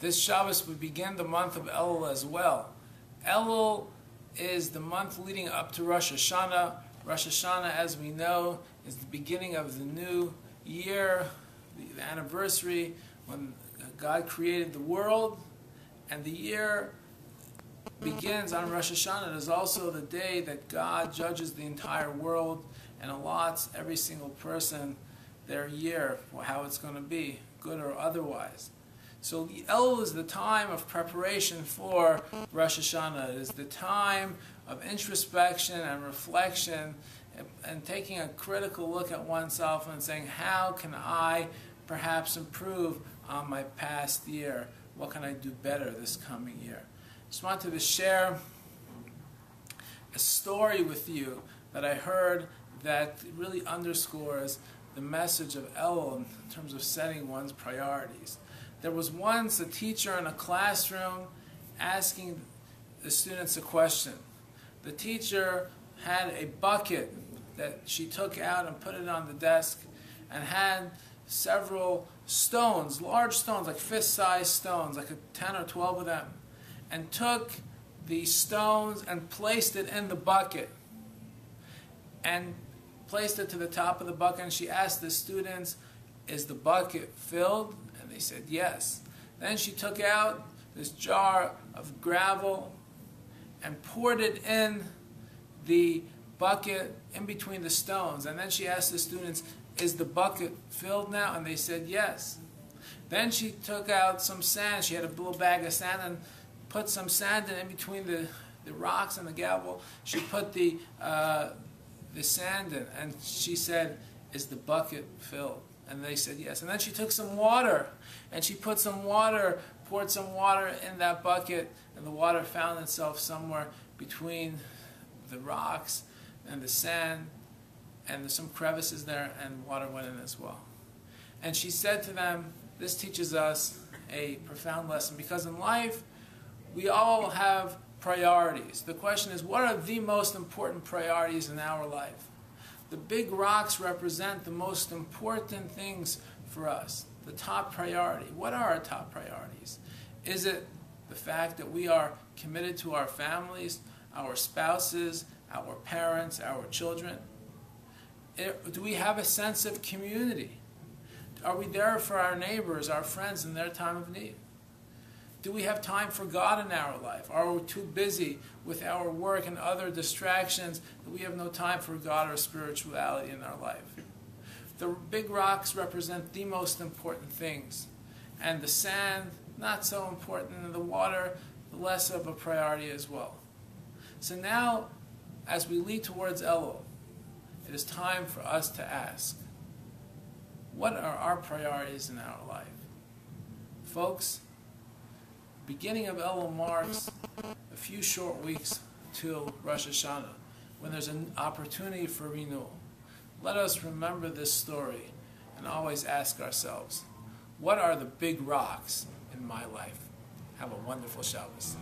This Shabbos we begin the month of Elul as well. Elul is the month leading up to Rosh Hashanah. Rosh Hashanah, as we know, is the beginning of the new year, the anniversary when God created the world, and the year begins on Rosh Hashanah. It is also the day that God judges the entire world and allots every single person their year, how it's going to be, good or otherwise. So Elul is the time of preparation for Rosh Hashanah. It is the time of introspection and reflection and taking a critical look at oneself and saying, how can I perhaps improve on my past year? What can I do better this coming year? I just wanted to share a story with you that I heard that really underscores the message of Elul in terms of setting one's priorities. There was once a teacher in a classroom asking the students a question. The teacher had a bucket that she took out and put it on the desk and had several stones, large stones, like fist-sized stones, like 10 or 12 of them, and took the stones and placed it in the bucket and placed it to the top of the bucket, and she asked the students, is the bucket filled? And they said yes. Then she took out this jar of gravel and poured it in the bucket in between the stones. And then she asked the students, is the bucket filled now? And they said yes. Then she took out some sand. She had a little bag of sand and put some sand in between the rocks and the gravel. She put the sand in, and she said, is the bucket filled? And they said yes. And then she took some water, and she put some water, poured some water in that bucket, and the water found itself somewhere between the rocks and the sand, and there's some crevices there, and water went in as well. And she said to them, this teaches us a profound lesson, because in life, we all have priorities. The question is, what are the most important priorities in our life? The big rocks represent the most important things for us, the top priority. What are our top priorities? Is it the fact that we are committed to our families, our spouses, our parents, our children? Do we have a sense of community? Are we there for our neighbors, our friends in their time of need? Do we have time for God in our life? Are we too busy with our work and other distractions that we have no time for God or spirituality in our life? The big rocks represent the most important things, and the sand, not so important, and the water, less of a priority as well. So now, as we lead towards Elul, it is time for us to ask, what are our priorities in our life? Folks, beginning of Elul marks a few short weeks till Rosh Hashanah, when there's an opportunity for renewal. Let us remember this story and always ask ourselves, what are the big rocks in my life? Have a wonderful Shabbos.